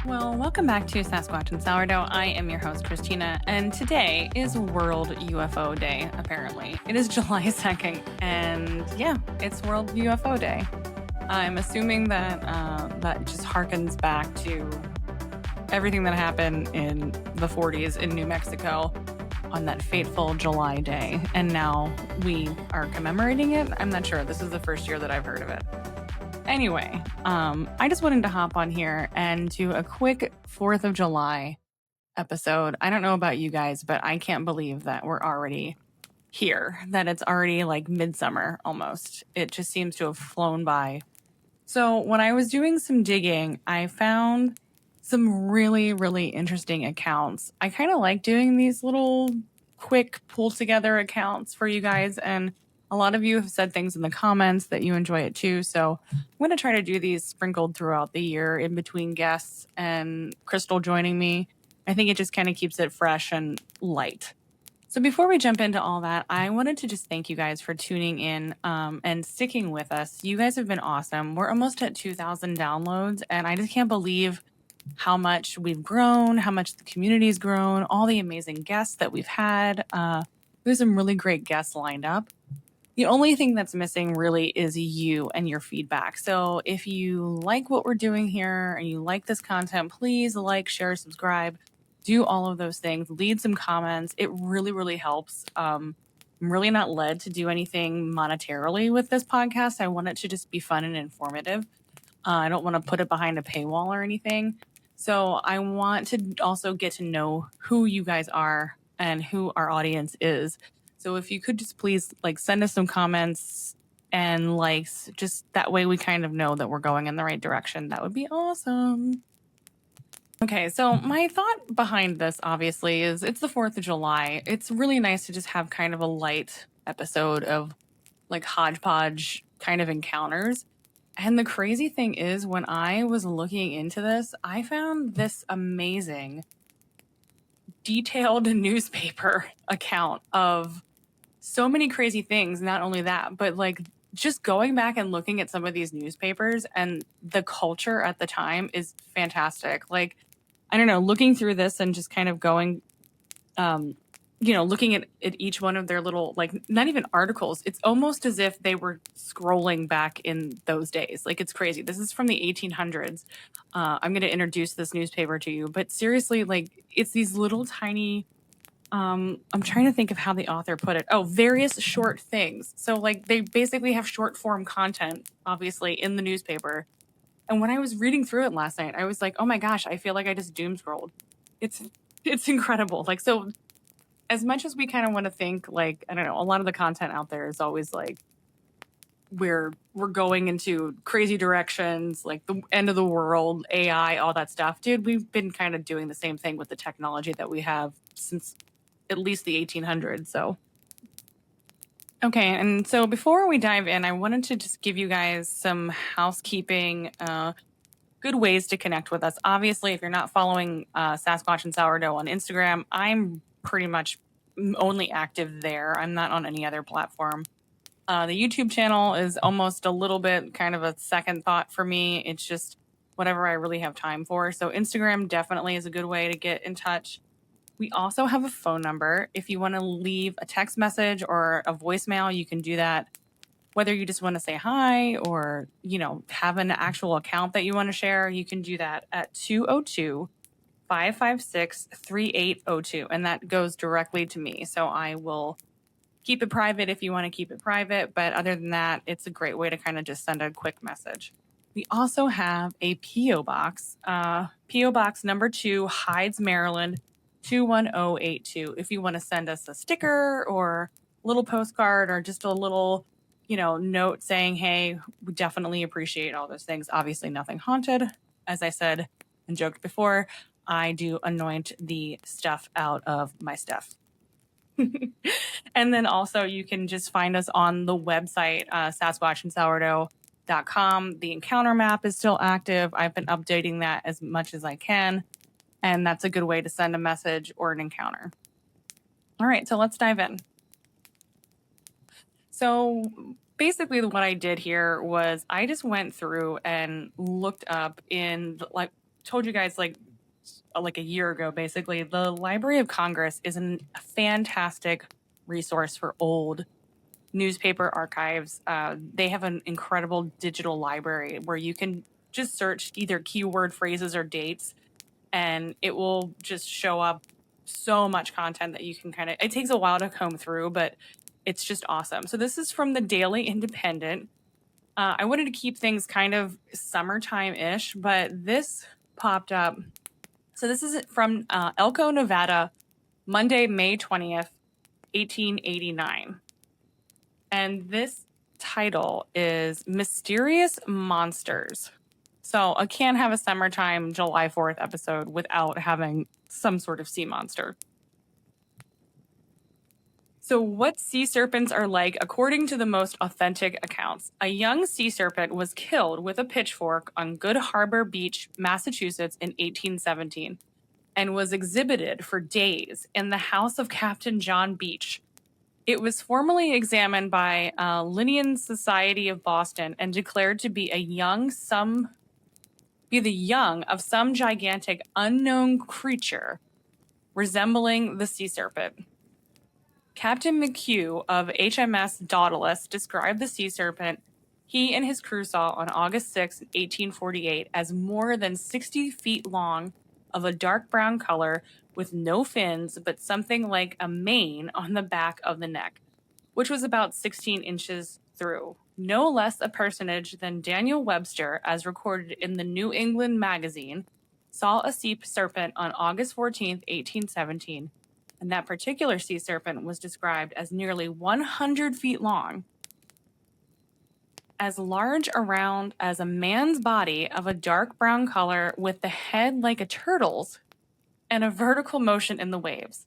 Well, welcome back to Sasquatch and Sourdough. I am your host, Christina, and today is World UFO Day, apparently. It is July 2nd, and yeah, it's World UFO Day. I'm assuming that that just harkens back to everything that happened in the 40s in New Mexico on that fateful July day, and now we are commemorating it. I'm not sure. This is the first year that I've heard of it. Anyway, I just wanted to hop on here and do a quick 4th of July episode. I don't know about you guys, but I can't believe that we're already here, that it's already like midsummer almost. It just seems to have flown by. So when I was doing some digging, I found some really, really interesting accounts. I kind of like doing these little quick pull together accounts for you guys, and a lot of you have said things in the comments that you enjoy it too. So I'm going to try to do these sprinkled throughout the year in between guests and Crystal joining me. I think it just kind of keeps it fresh and light. So before we jump into all that, I wanted to just thank you guys for tuning in and sticking with us. You guys have been awesome. We're almost at 2,000 downloads, and I just can't believe how much we've grown, how much the community's grown, all the amazing guests that we've had. There's some really great guests lined up. The only thing that's missing really is you and your feedback. So if you like what we're doing here and you like this content, please like, share, subscribe, do all of those things, leave some comments. It really, really helps. I'm really not led to do anything monetarily with this podcast. I want it to just be fun and informative. I don't want to put it behind a paywall or anything. So I want to also get to know who you guys are and who our audience is. So if you could just please send us some comments and likes, just that way we kind of know that we're going in the right direction. That would be awesome. Okay, so my thought behind this obviously is it's the 4th of July. It's really nice to just have kind of a light episode of hodgepodge kind of encounters. And the crazy thing is, when I was looking into this, I found this amazing detailed newspaper account of so many crazy things. Not only that, but just going back and looking at some of these newspapers, and the culture at the time is fantastic. I don't know, looking through this and just kind of going, looking at each one of their little, not even articles. It's almost as if they were scrolling back in those days. It's crazy. This is from the 1800s. I'm going to introduce this newspaper to you, but seriously, it's these little tiny, I'm trying to think of how the author put it. Oh, various short things. So they basically have short form content, obviously, in the newspaper. And when I was reading through it last night, I was like, oh my gosh, I feel like I just doom scrolled. It's incredible. So as much as we kind of want to think, I don't know, a lot of the content out there is always we're going into crazy directions, the end of the world, AI, all that stuff. Dude, we've been kind of doing the same thing with the technology that we have since at least the 1800s. So, okay. And so before we dive in, I wanted to just give you guys some housekeeping, good ways to connect with us. Obviously, if you're not following Sasquatch and Sourdough on Instagram, I'm pretty much only active there. I'm not on any other platform. The YouTube channel is almost a little bit kind of a second thought for me. It's just whatever I really have time for. So Instagram definitely is a good way to get in touch. We also have a phone number. If you want to leave a text message or a voicemail, you can do that. Whether you just want to say hi or, have an actual account that you want to share, you can do that at 202-556-3802. And that goes directly to me. So I will keep it private if you want to keep it private. But other than that, it's a great way to kind of just send a quick message. We also have a P.O. Box. P.O. Box number 2, Hides, Maryland, 21082. If you want to send us a sticker or a little postcard or just a little, note saying, hey, we definitely appreciate all those things. Obviously nothing haunted. As I said and joked before, I do anoint the stuff out of my stuff. And then also you can just find us on the website, sasquatchandsourdough.com. The encounter map is still active. I've been updating that as much as I can. And that's a good way to send a message or an encounter. All right, so let's dive in. So basically what I did here was I just went through and looked up in told you guys like a year ago, basically, the Library of Congress is a fantastic resource for old newspaper archives. They have an incredible digital library where you can just search either keyword phrases or dates, and it will just show up so much content that you can kind of, it takes a while to comb through, but it's just awesome. So this is from the Daily Independent. I wanted to keep things kind of summertime-ish, but this popped up. So this is from Elko, Nevada, Monday, May 20th, 1889. And this title is Mysterious Monsters. So I can't have a summertime July 4th episode without having some sort of sea monster. So what sea serpents are like according to the most authentic accounts. A young sea serpent was killed with a pitchfork on Good Harbor Beach, Massachusetts in 1817 and was exhibited for days in the house of Captain John Beach. It was formally examined by Linnean Society of Boston and declared to be the young of some gigantic unknown creature resembling the sea serpent. Captain McHugh of HMS Nautilus described the sea serpent he and his crew saw on August 6, 1848, as more than 60 feet long, of a dark brown color, with no fins, but something like a mane on the back of the neck, which was about 16 inches through. No less a personage than Daniel Webster, as recorded in the New England Magazine, saw a sea serpent on August 14, 1817, and that particular sea serpent was described as nearly 100 feet long, as large around as a man's body, of a dark brown color, with the head like a turtle's, and a vertical motion in the waves.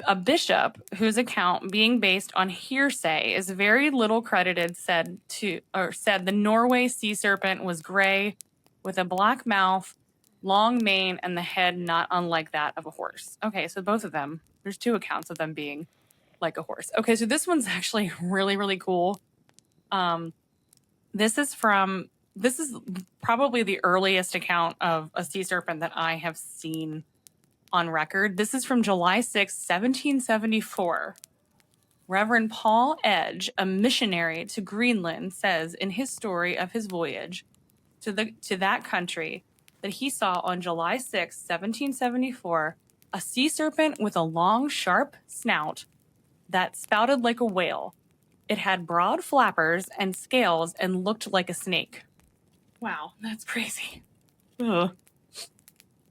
A bishop, whose account, being based on hearsay, is very little credited, said the Norway sea serpent was gray, with a black mouth, long mane, and the head not unlike that of a horse. Okay, so both of them, there's two accounts of them being like a horse. Okay, so this one's actually really, really cool. This is probably the earliest account of a sea serpent that I have seen on record. This is from July 6, 1774. Reverend Paul Edge, a missionary to Greenland, says in his story of his voyage to that country that he saw on July 6, 1774, a sea serpent with a long, sharp snout that spouted like a whale. It had broad flappers and scales and looked like a snake. Wow, that's crazy. Ugh.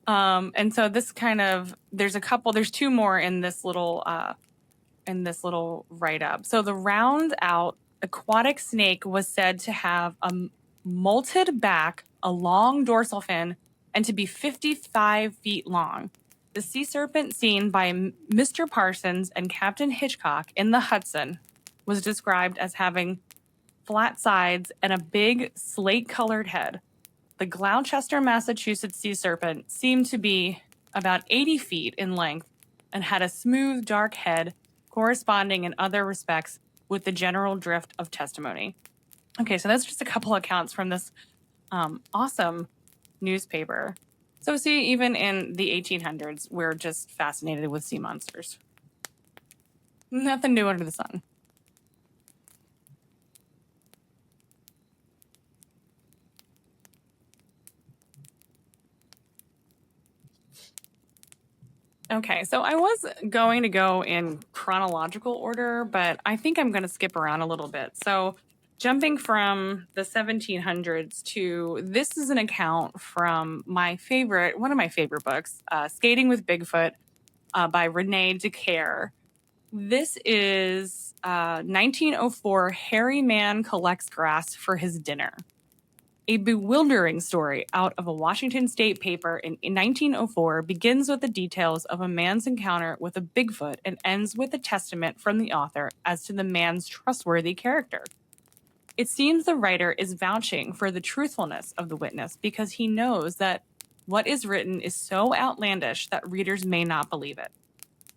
And so this kind of, there's two more in this little write-up. So the round out aquatic snake was said to have a molted back, a long dorsal fin, and to be 55 feet long. The sea serpent seen by Mr. Parsons and Captain Hitchcock in the Hudson was described as having flat sides and a big slate-colored head. The Gloucester, Massachusetts sea serpent seemed to be about 80 feet in length and had a smooth, dark head corresponding in other respects with the general drift of testimony. Okay, so that's just a couple accounts from this awesome newspaper. So see, even in the 1800s, we're just fascinated with sea monsters. Nothing new under the sun. Okay, so I was going to go in chronological order, but I think I'm going to skip around a little bit. So jumping from the 1700s to, this is an account from one of my favorite books, Skating with Bigfoot by Renee DeCare. This is 1904, Hairy Man Collects Grass for His Dinner. A bewildering story out of a Washington State paper in 1904 begins with the details of a man's encounter with a Bigfoot and ends with a testament from the author as to the man's trustworthy character. It seems the writer is vouching for the truthfulness of the witness because he knows that what is written is so outlandish that readers may not believe it.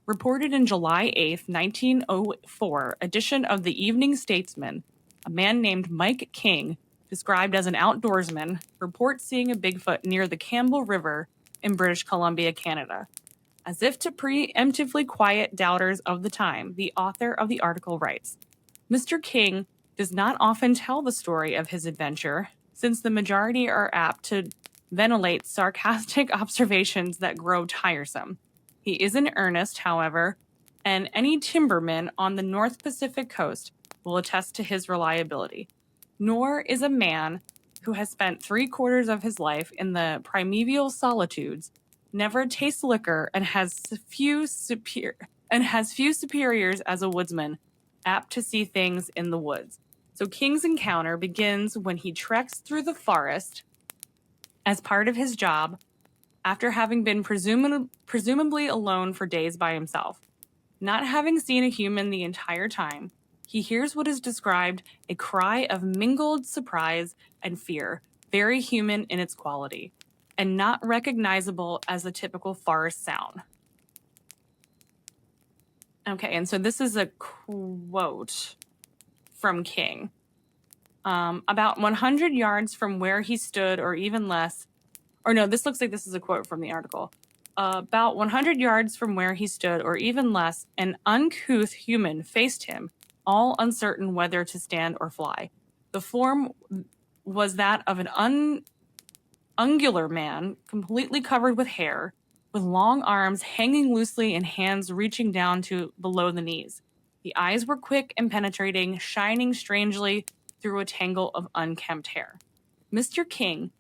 Reported in July 8th, 1904 edition of the Evening Statesman, a man named Mike King described as an outdoorsman, reports seeing a Bigfoot near the Campbell River in British Columbia, Canada. As if to preemptively quiet doubters of the time, the author of the article writes, Mr. King does not often tell the story of his adventure, since the majority are apt to ventilate sarcastic observations that grow tiresome. He is in earnest, however, and any timberman on the North Pacific coast will attest to his reliability. Nor is a man who has spent 3/4 of his life in the primeval solitudes, never tastes liquor, and has few superiors as a woodsman, apt to see things in the woods. So King's encounter begins when he treks through the forest as part of his job after having been presumably alone for days by himself. Not having seen a human the entire time, he hears what is described a cry of mingled surprise and fear, very human in its quality, and not recognizable as the typical forest sound. Okay, and so this is a quote from King. About 100 yards from where he stood, or even less, or no, this looks like this is a quote from the article. About 100 yards from where he stood, or even less, an uncouth human faced him, all uncertain whether to stand or fly. The form was that of an ungular man, completely covered with hair, with long arms hanging loosely and hands reaching down to below the knees. The eyes were quick and penetrating, shining strangely through a tangle of unkempt hair. Mr. King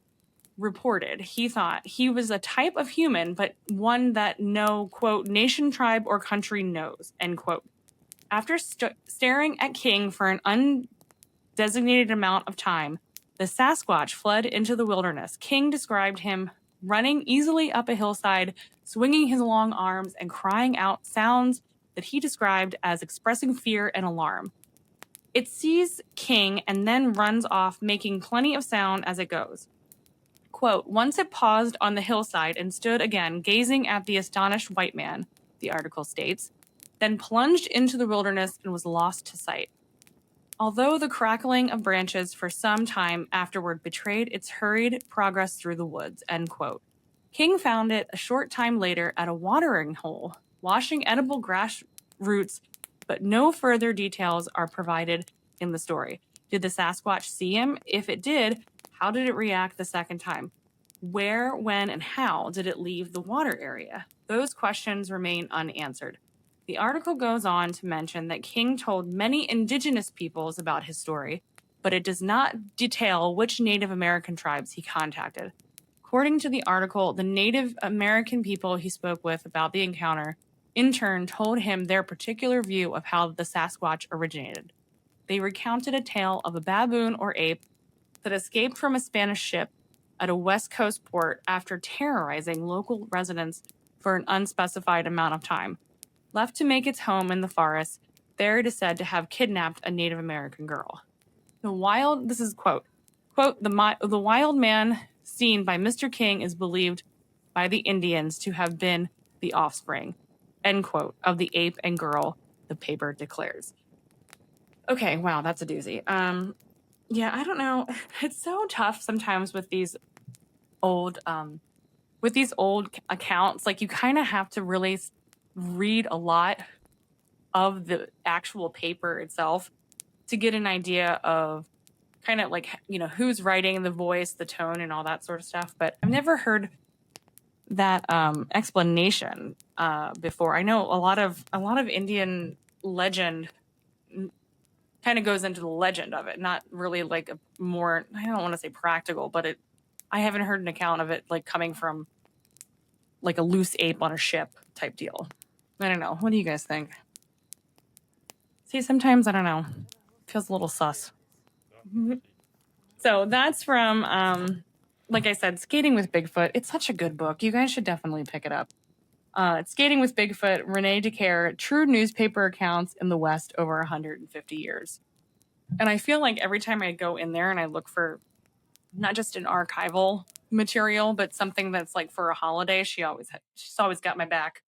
reported he thought he was a type of human, but one that no, quote, nation, tribe, or country knows, end quote. After staring at King for an undesignated amount of time, the Sasquatch fled into the wilderness. King described him running easily up a hillside, swinging his long arms and crying out sounds that he described as expressing fear and alarm. It sees King and then runs off, making plenty of sound as it goes. Quote, once it paused on the hillside and stood again, gazing at the astonished white man, the article states, then plunged into the wilderness and was lost to sight. Although the crackling of branches for some time afterward betrayed its hurried progress through the woods, end quote. King found it a short time later at a watering hole, washing edible grass roots, but no further details are provided in the story. Did the Sasquatch see him? If it did, how did it react the second time? Where, when, and how did it leave the water area? Those questions remain unanswered. The article goes on to mention that King told many indigenous peoples about his story, but it does not detail which Native American tribes he contacted. According to the article, the Native American people he spoke with about the encounter in turn told him their particular view of how the Sasquatch originated. They recounted a tale of a baboon or ape that escaped from a Spanish ship at a West Coast port after terrorizing local residents for an unspecified amount of time. Left to make its home in the forest, there it is said to have kidnapped a Native American girl. The wild wild man seen by Mr. King is believed by the Indians to have been the offspring, end quote, of the ape and girl, the paper declares. Okay, wow, that's a doozy. Yeah, I don't know. It's so tough sometimes with these old accounts. Like, you kind of have to really read a lot of the actual paper itself to get an idea of kind of like, you know, who's writing, the voice, the tone, and all that sort of stuff. But I've never heard that explanation before. I know a lot of Indian legend kind of goes into the legend of it, not really like a more, I don't want to say practical, but I haven't heard an account of it like coming from like a loose ape on a ship type deal. I don't know. What do you guys think? See, sometimes, I don't know, feels a little sus. So that's from, like I said, Skating with Bigfoot. It's such a good book. You guys should definitely pick it up. Skating with Bigfoot, Renee DeCare, True Newspaper Accounts in the West Over 150 Years. And I feel like every time I go in there and I look for not just an archival material, but something that's like for a holiday, she's always got my back.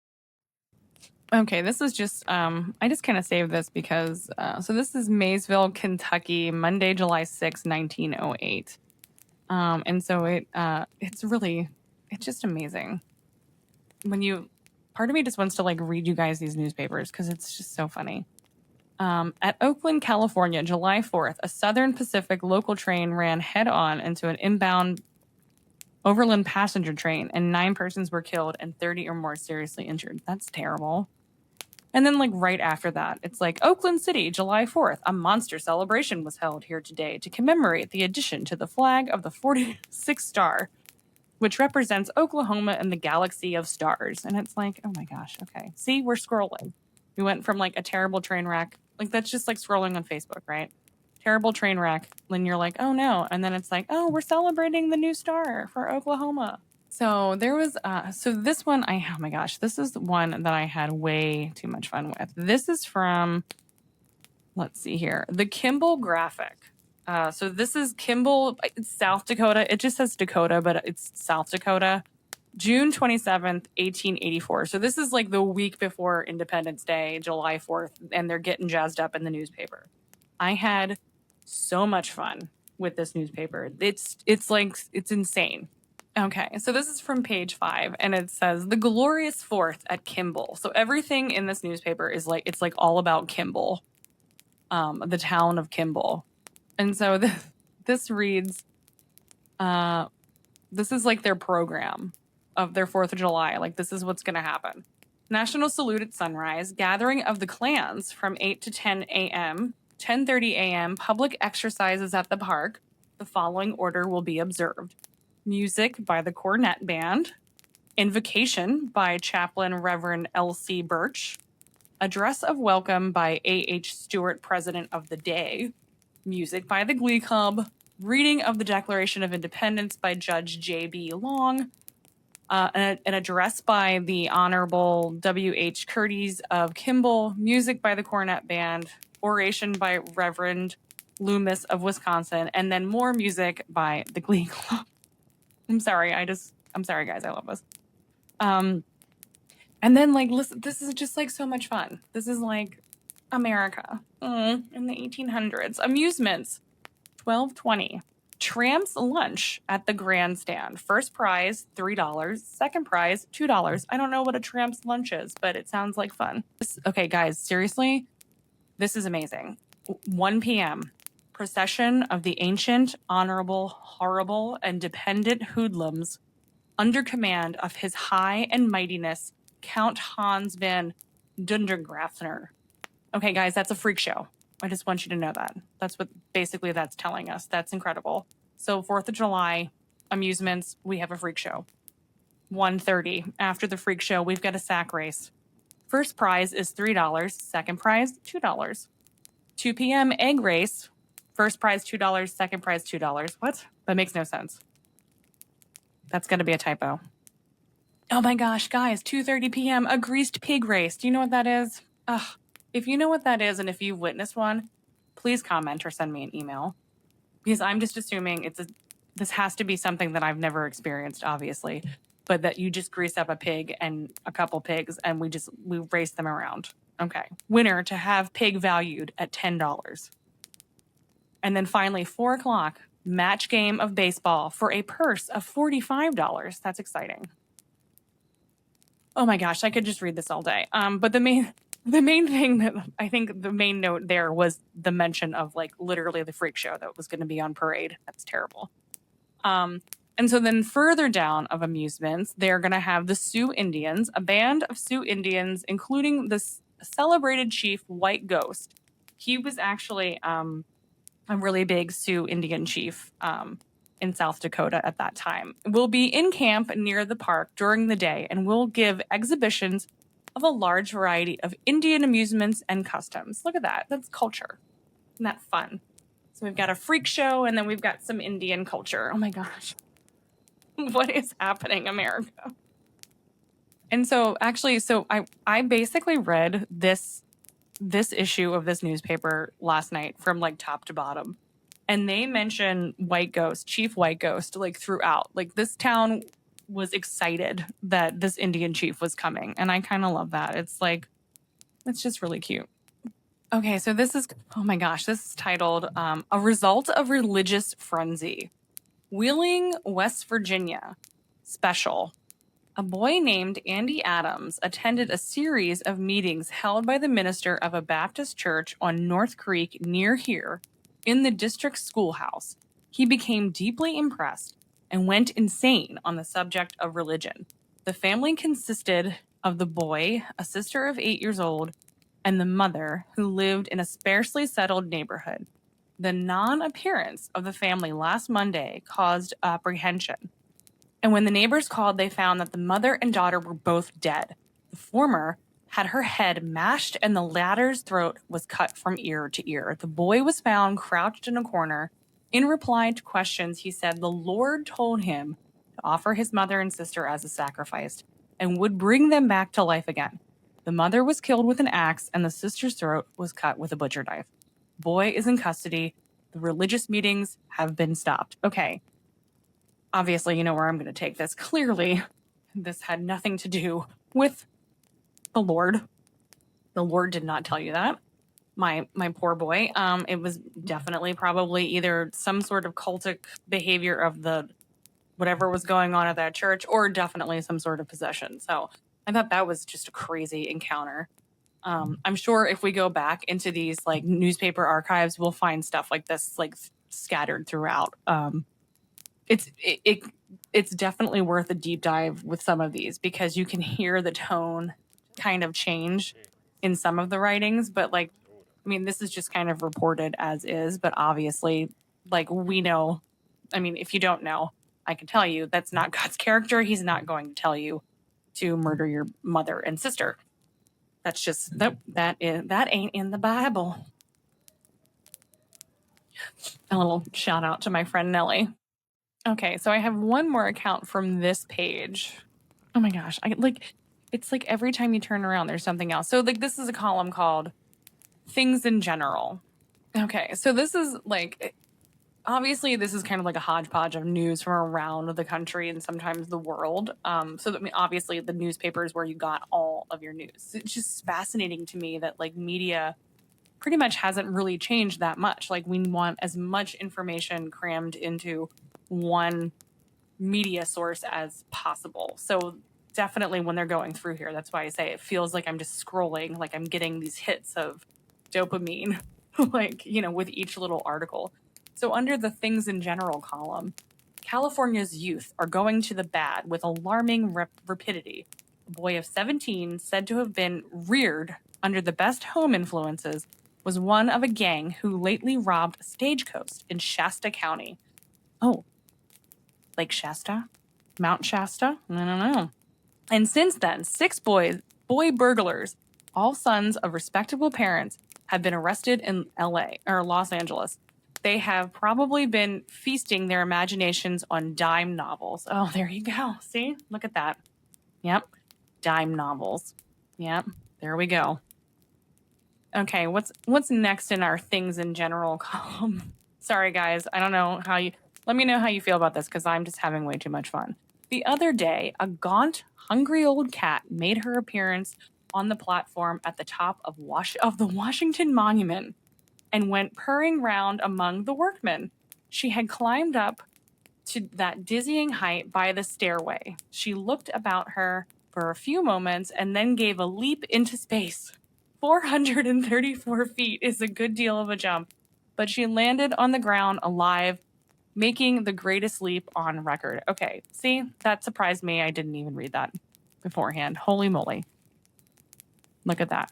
Okay, this is just I just kind of saved this because so this is Maysville, Kentucky, Monday, July 6, 1908. And so it's just amazing. When you part of me just wants to like read you guys these newspapers because it's just so funny. At Oakland, California, July 4th, a Southern Pacific local train ran head on into an inbound overland passenger train, and 9 persons were killed and 30 or more seriously injured. That's terrible. And then, like, right after that, it's like Oakland City, July 4th, a monster celebration was held here today to commemorate the addition to the flag of the 46th star, which represents Oklahoma and the galaxy of stars. And it's like, oh my gosh, okay. See, we're scrolling. We went from like a terrible train wreck. Like, that's just like scrolling on Facebook, right? Terrible train wreck. Then you're like, oh no. And then it's like, oh, we're celebrating the new star for Oklahoma. So there was, so this one, oh my gosh, this is one that I had way too much fun with. This is from, let's see here, the Kimball Graphic. So this is Kimball, South Dakota. It just says Dakota, but it's South Dakota. June 27th, 1884. So this is like the week before Independence Day, July 4th, and they're getting jazzed up in the newspaper. I had so much fun with this newspaper. It's insane. Okay, so this is from page 5, and it says the glorious 4th at Kimball. So everything in this newspaper is like, it's like all about Kimball, the town of Kimball. And so this reads, this is like their program of their 4th of July. Like, this is what's going to happen. National salute at sunrise, gathering of the clans from 8 to 10 a.m., 10:30 a.m., public exercises at the park. The following order will be observed. Music by the Cornet Band, Invocation by Chaplain Reverend L.C. Birch, Address of Welcome by A.H. Stewart, President of the Day, Music by the Glee Club, Reading of the Declaration of Independence by Judge J.B. Long, an address by the Honorable W.H. Curtis of Kimball, music by the Cornet Band, oration by Reverend Loomis of Wisconsin, and then more music by the Glee Club. I'm sorry, guys, I love this. And then, like, listen, this is just like so much fun. This is like America in the 1800s. Amusements, $12.20. Tramps lunch at the grandstand. First prize, $3. Second prize, $2. I don't know what a tramp's lunch is, but it sounds like fun. Okay, guys, seriously, this is amazing. 1 p.m. Procession of the ancient, honorable, horrible, and dependent hoodlums under command of His High and Mightiness, Count Hans van Dundergrafner. Okay, guys, that's a freak show. I just want you to know that. That's what basically that's telling us. That's incredible. So 4th of July, amusements, we have a freak show. 1:30. After the freak show, we've got a sack race. First prize is $3. Second prize, $2. 2 p.m. egg race. First prize, $2. Second prize, $2. What? That makes no sense. That's going to be a typo. Oh my gosh, guys, 2:30 p.m. a greased pig race. Do you know what that is? Ugh. If you know what that is and if you've witnessed one, please comment or send me an email. Because I'm just assuming this has to be something that I've never experienced, obviously. But that you just grease up a pig and a couple pigs and we race them around. Okay. Winner to have pig valued at $10. And then finally, 4 o'clock, match game of baseball for a purse of $45. That's exciting. Oh my gosh, I could just read this all day. But the main thing that I think the main note there was the mention of like literally the freak show that was going to be on parade. That's terrible. And so then further down of amusements, they're going to have the Sioux Indians, a band of Sioux Indians, including the celebrated chief White Ghost. He was actually a really big Sioux Indian chief in South Dakota at that time. Will be in camp near the park during the day and will give exhibitions of a large variety of Indian amusements and customs. Look at that. That's culture. Isn't that fun? So we've got a freak show and then we've got some Indian culture. Oh my gosh. What is happening, America? And so actually, I basically read this issue of this newspaper last night from like top to bottom. And they mention White Ghost, Chief White Ghost, like throughout. Like this town was excited that this Indian chief was coming. And I kind of love that. It's like, It's just really cute. Okay, so this is, oh my gosh, this is titled A Result of Religious Frenzy. Wheeling, West Virginia. Special. A boy named Andy Adams attended a series of meetings held by the minister of a Baptist church on North Creek near here in the district schoolhouse. He became deeply impressed and went insane on the subject of religion. The family consisted of the boy, a sister of 8 years old, and the mother, who lived in a sparsely settled neighborhood. The non-appearance of the family last Monday caused apprehension. And when the neighbors called, they found that the mother and daughter were both dead. The former had her head mashed and the latter's throat was cut from ear to ear. The boy was found crouched in a corner. In reply to questions, he said the Lord told him to offer his mother and sister as a sacrifice and would bring them back to life again. The mother was killed with an axe and the sister's throat was cut with a butcher knife. Boy is in custody. The religious meetings have been stopped. Okay. Obviously, you know where I'm going to take this. Clearly, this had nothing to do with the Lord. The Lord did not tell you that. My poor boy. It was definitely probably either some sort of cultic behavior of the whatever was going on at that church, or definitely some sort of possession. So I thought that was just a crazy encounter. I'm sure if we go back into these like newspaper archives, we'll find stuff like this like scattered throughout. It's definitely worth a deep dive with some of these because you can hear the tone kind of change in some of the writings. But like, I mean, this is just kind of reported as is, but obviously, like we know, I mean, if you don't know, I can tell you that's not God's character. He's not going to tell you to murder your mother and sister. That's just that ain't in the Bible. A little shout out to my friend Nellie. Okay, so I have one more account from this page. Oh my gosh, it's like every time you turn around, there's something else. So like this is a column called Things in General. Okay, so this is like, obviously this is kind of like a hodgepodge of news from around the country and sometimes the world. So that, I mean, obviously the newspaper is where you got all of your news. It's just fascinating to me that like media pretty much hasn't really changed that much. Like we want as much information crammed into one media source as possible. So definitely when they're going through here, that's why I say it feels like I'm just scrolling, like I'm getting these hits of dopamine, like, you know, with each little article. So under the Things in General column, California's youth are going to the bad with alarming rapidity. A boy of 17 said to have been reared under the best home influences was one of a gang who lately robbed a stagecoach in Shasta County. Oh, Lake Shasta? Mount Shasta? I don't know. And since then, 6 boy burglars, all sons of respectable parents, have been arrested in LA or Los Angeles. They have probably been feasting their imaginations on dime novels. Oh, there you go. See? Look at that. Yep. Dime novels. Yep. There we go. Okay, what's next in our Things in General column? Sorry, guys. I don't know how you... Let me know how you feel about this because I'm just having way too much fun. The other day, a gaunt, hungry old cat made her appearance on the platform at the top of the Washington Monument and went purring round among the workmen. She had climbed up to that dizzying height by the stairway. She looked about her for a few moments and then gave a leap into space. 434 feet is a good deal of a jump, but she landed on the ground alive, making the greatest leap on record. Okay, see, that surprised me. I didn't even read that beforehand. Holy moly. Look at that.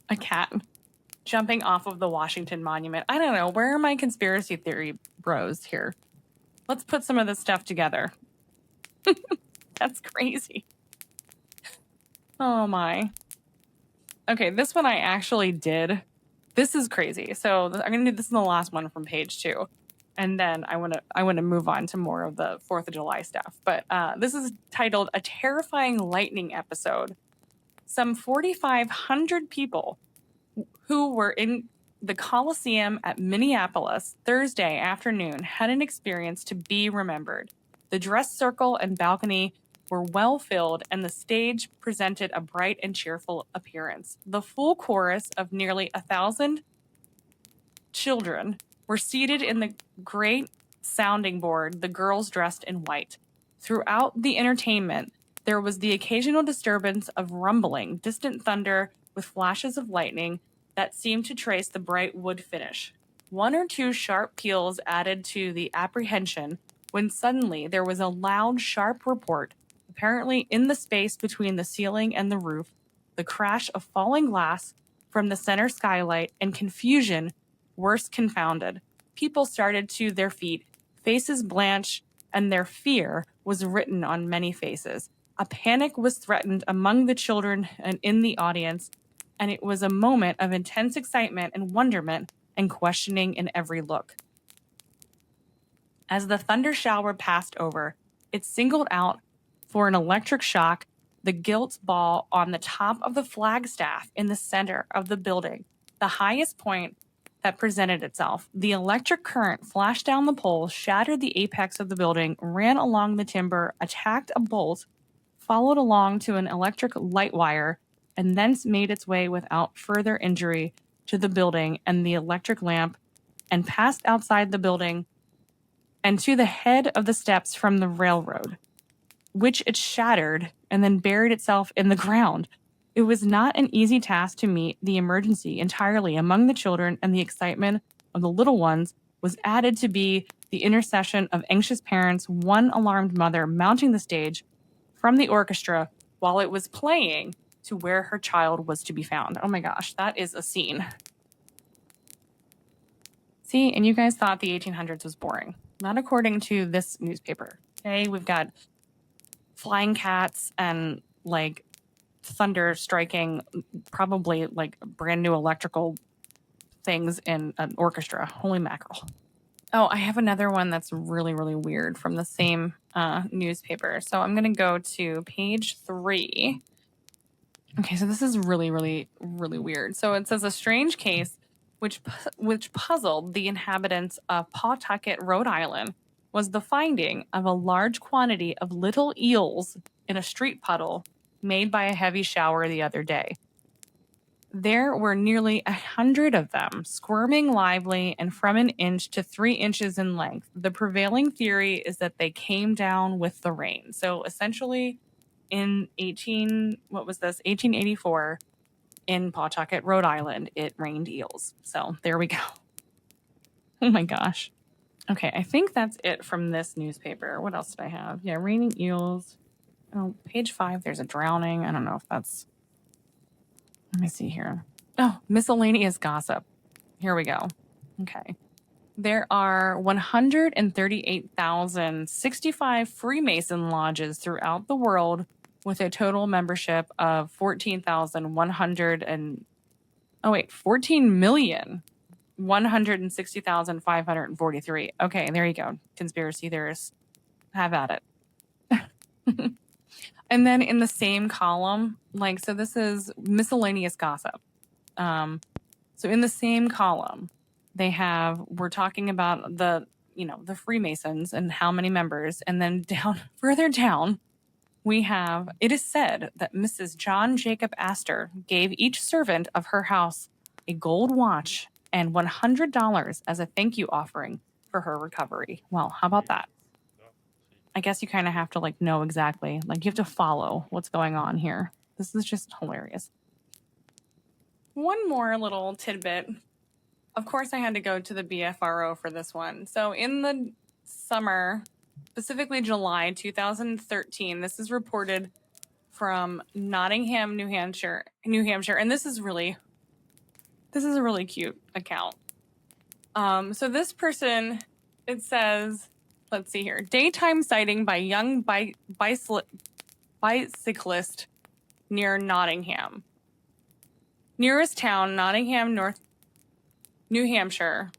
A cat jumping off of the Washington Monument. I don't know. Where are my conspiracy theory bros here? Let's put some of this stuff together. That's crazy. Oh my. Okay, this one I actually did. This is crazy. So I'm going to do this in the last one from page 2. And then I want to move on to more of the 4th of July stuff. But this is titled A Terrifying Lightning Episode. Some 4,500 people who were in the Coliseum at Minneapolis Thursday afternoon had an experience to be remembered. The dress circle and balcony were well filled, and the stage presented a bright and cheerful appearance. The full chorus of nearly 1,000 children were seated in the great sounding board, the girls dressed in white. Throughout the entertainment, there was the occasional disturbance of rumbling, distant thunder with flashes of lightning that seemed to trace the bright wood finish. One or two sharp peals added to the apprehension when suddenly there was a loud, sharp report, apparently in the space between the ceiling and the roof, the crash of falling glass from the center skylight, and confusion worse confounded. People started to their feet, faces blanched, and their fear was written on many faces. A panic was threatened among the children and in the audience, and it was a moment of intense excitement and wonderment and questioning in every look. As the thunder shower passed over, it singled out for an electric shock the gilt ball on the top of the flagstaff in the center of the building, the highest point that presented itself. The electric current flashed down the pole, shattered the apex of the building, ran along the timber, attacked a bolt, followed along to an electric light wire, and thence made its way without further injury to the building and the electric lamp, and passed outside the building and to the head of the steps from the railroad, which it shattered and then buried itself in the ground. It was not an easy task to meet the emergency entirely among the children, and the excitement of the little ones was added to be the intercession of anxious parents, one alarmed mother mounting the stage from the orchestra while it was playing to where her child was to be found. Oh my gosh, that is a scene. See, and you guys thought the 1800s was boring. Not according to this newspaper. Okay, we've got flying cats and like thunder striking probably like brand new electrical things in an orchestra. Holy mackerel. Oh, I have another one that's really, really weird from the same newspaper. So I'm going to go to page 3. Okay, so this is really, really, really weird. So it says a strange case which puzzled the inhabitants of Pawtucket, Rhode Island, was the finding of a large quantity of little eels in a street puddle made by a heavy shower the other day. There were nearly 100 of them, squirming lively and from an inch to 3 inches in length. The prevailing theory is that they came down with the rain. So essentially, in 1884, in Pawtucket, Rhode Island, it rained eels. So there we go. Oh my gosh. Okay, I think that's it from this newspaper. What else did I have? Yeah, raining eels. Oh, page 5, there's a drowning. I don't know if that's... Let me see here. Oh, miscellaneous gossip. Here we go. Okay. There are 138,065 Freemason lodges throughout the world, with a total membership of 14,160,543. Okay, there you go. Conspiracy theorists, have at it. And then in the same column, like, so this is miscellaneous gossip. So in the same column, we're talking about the Freemasons and how many members. And then further down, it is said that Mrs. John Jacob Astor gave each servant of her house a gold watch and $100 as a thank you offering for her recovery. Well, how about that? I guess you kind of have to know exactly, you have to follow what's going on here. This is just hilarious. One more little tidbit. Of course, I had to go to the BFRO for this one. So in the summer, specifically July 2013, this is reported from Nottingham, New Hampshire, and this is a really cute account. So this person, it says, let's see here, daytime sighting by young bicyclist near Nottingham. Nearest town, Nottingham, New Hampshire.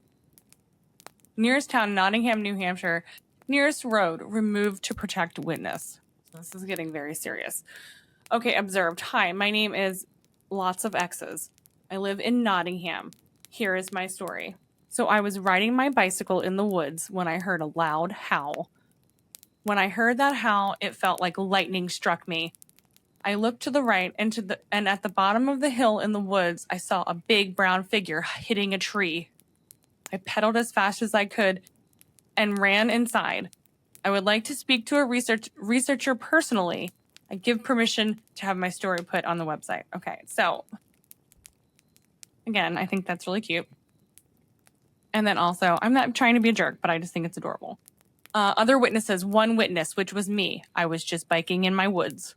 Nearest town, Nottingham, New Hampshire. Nearest road, removed to protect witness. So this is getting very serious. Okay, observed. Hi, my name is lots of X's. I live in Nottingham. Here is my story. So I was riding my bicycle in the woods when I heard a loud howl. When I heard that howl, it felt like lightning struck me. I looked to the right and at the bottom of the hill in the woods, I saw a big brown figure hitting a tree. I pedaled as fast as I could and ran inside. I would like to speak to a researcher personally. I give permission to have my story put on the website. Okay, so again, I think that's really cute. And then also, I'm not trying to be a jerk, but I just think it's adorable. Other witnesses, one witness, which was me. I was just biking in my woods.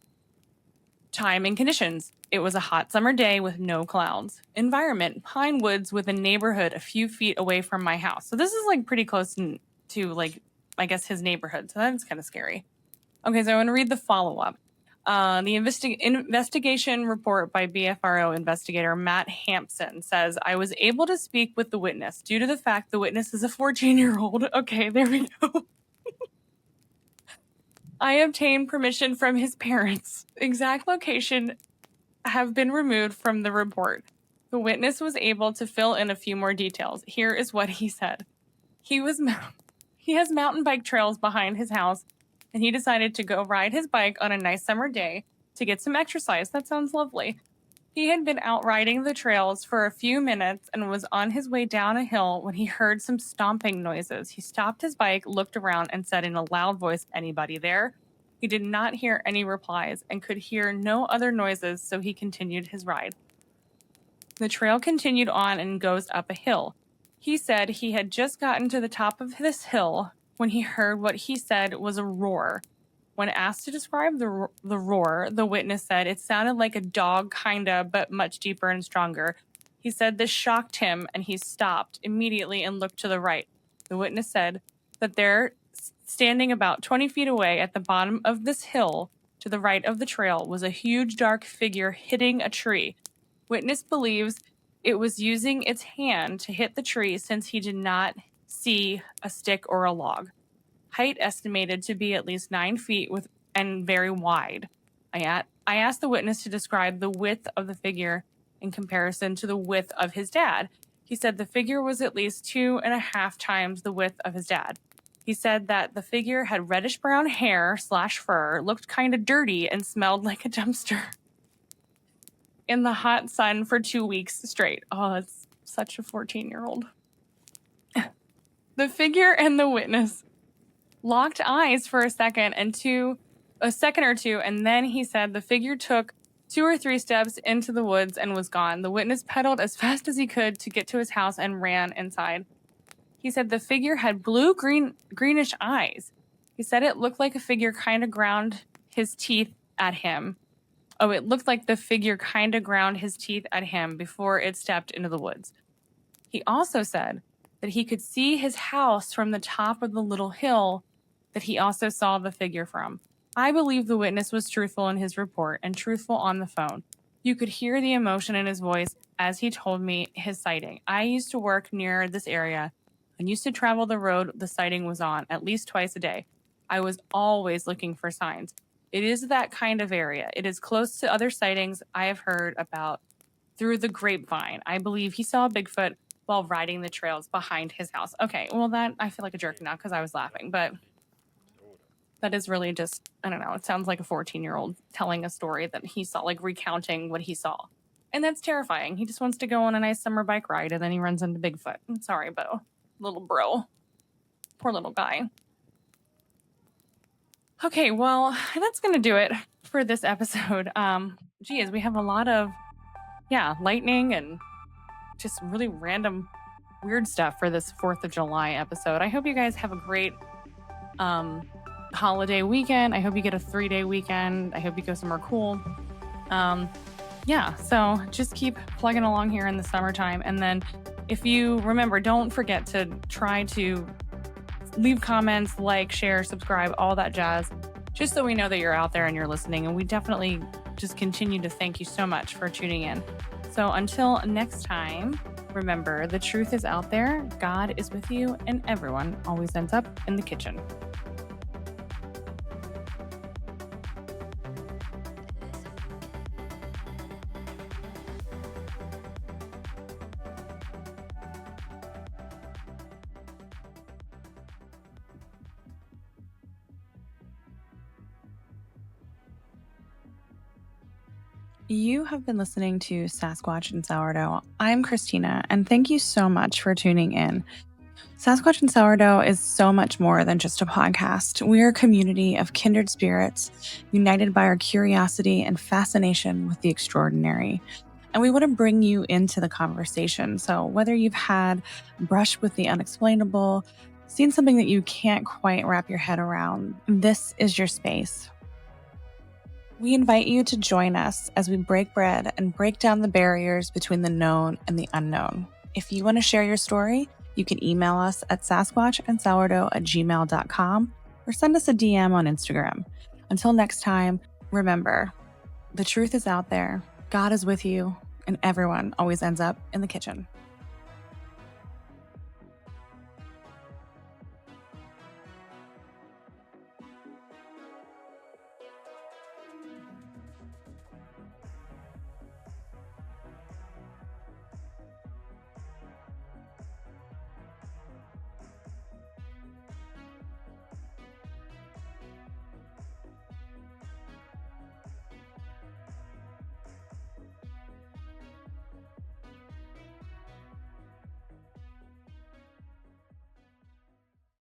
Time and conditions. It was a hot summer day with no clouds. Environment, pine woods with a neighborhood a few feet away from my house. So this is like pretty close to like, I guess, his neighborhood. So that's kind of scary. Okay, so I want to read the follow-up. The investigation report by BFRO investigator Matt Hampson says, I was able to speak with the witness due to the fact the witness is a 14-year-old. Okay, there we go. I obtained permission from his parents. Exact location have been removed from the report. The witness was able to fill in a few more details. Here is what he said. He has mountain bike trails behind his house, and he decided to go ride his bike on a nice summer day to get some exercise. That sounds lovely. He had been out riding the trails for a few minutes and was on his way down a hill when he heard some stomping noises. He stopped his bike, looked around, and said in a loud voice, "Anybody there?" He did not hear any replies and could hear no other noises, so he continued his ride. The trail continued on and goes up a hill. He said he had just gotten to the top of this hill when he heard what he said was a roar. When asked to describe the roar, the witness said it sounded like a dog, kinda, but much deeper and stronger. He said this shocked him, and he stopped immediately and looked to the right. The witness said that there, standing about 20 feet away at the bottom of this hill, to the right of the trail, was a huge dark figure hitting a tree. Witness believes it was using its hand to hit the tree since he did not see a stick or a log. Height estimated to be at least 9 feet and very wide. I asked the witness to describe the width of the figure in comparison to the width of his dad. He said the figure was at least 2.5 times the width of his dad. He said that the figure had reddish brown hair / fur, looked kind of dirty, and smelled like a dumpster. In the hot sun for 2 weeks straight. Oh, that's such a 14-year-old. The figure and the witness locked eyes for a second or two, and then he said the figure took 2 or 3 steps into the woods and was gone. The witness pedaled as fast as he could to get to his house and ran inside. He said the figure had greenish eyes. He said it looked like a figure kind of ground his teeth at him. Oh, it looked like the figure kind of ground his teeth at him before it stepped into the woods. He also said that he could see his house from the top of the little hill that he also saw the figure from. I believe the witness was truthful in his report and truthful on the phone. You could hear the emotion in his voice as he told me his sighting. I used to work near this area and used to travel the road the sighting was on at least twice a day. I was always looking for signs. It is that kind of area. It is close to other sightings I have heard about through the grapevine. I believe he saw a Bigfoot while riding the trails behind his house. Okay, well, that I feel like a jerk now because I was laughing, but that is really just, I don't know, it sounds like a 14-year-old telling a story that he saw, like recounting what he saw. And that's terrifying. He just wants to go on a nice summer bike ride and then he runs into Bigfoot. I'm sorry, Bo. Little bro. Poor little guy. Okay, well, that's going to do it for this episode. Geez, we have a lot of, lightning and just really random weird stuff for this 4th of July episode. I hope you guys have a great holiday weekend. I hope you get a 3-day weekend. I hope you go somewhere cool. So just keep plugging along here in the summertime. And then if you remember, don't forget to try to leave comments, like, share, subscribe, all that jazz, just so we know that you're out there and you're listening. And we definitely just continue to thank you so much for tuning in. So until next time, remember, the truth is out there, God is with you, and everyone always ends up in the kitchen. You have been listening to Sasquatch and Sourdough. I'm Christina, and thank you so much for tuning in. Sasquatch and Sourdough is so much more than just a podcast. We're a community of kindred spirits, united by our curiosity and fascination with the extraordinary. And we want to bring you into the conversation. So, whether you've had brush with the unexplainable, seen something that you can't quite wrap your head around, this is your space. We invite you to join us as we break bread and break down the barriers between the known and the unknown. If you want to share your story, you can email us at sasquatchandsourdough@gmail.com or send us a DM on Instagram. Until next time, remember, the truth is out there, God is with you, and everyone always ends up in the kitchen.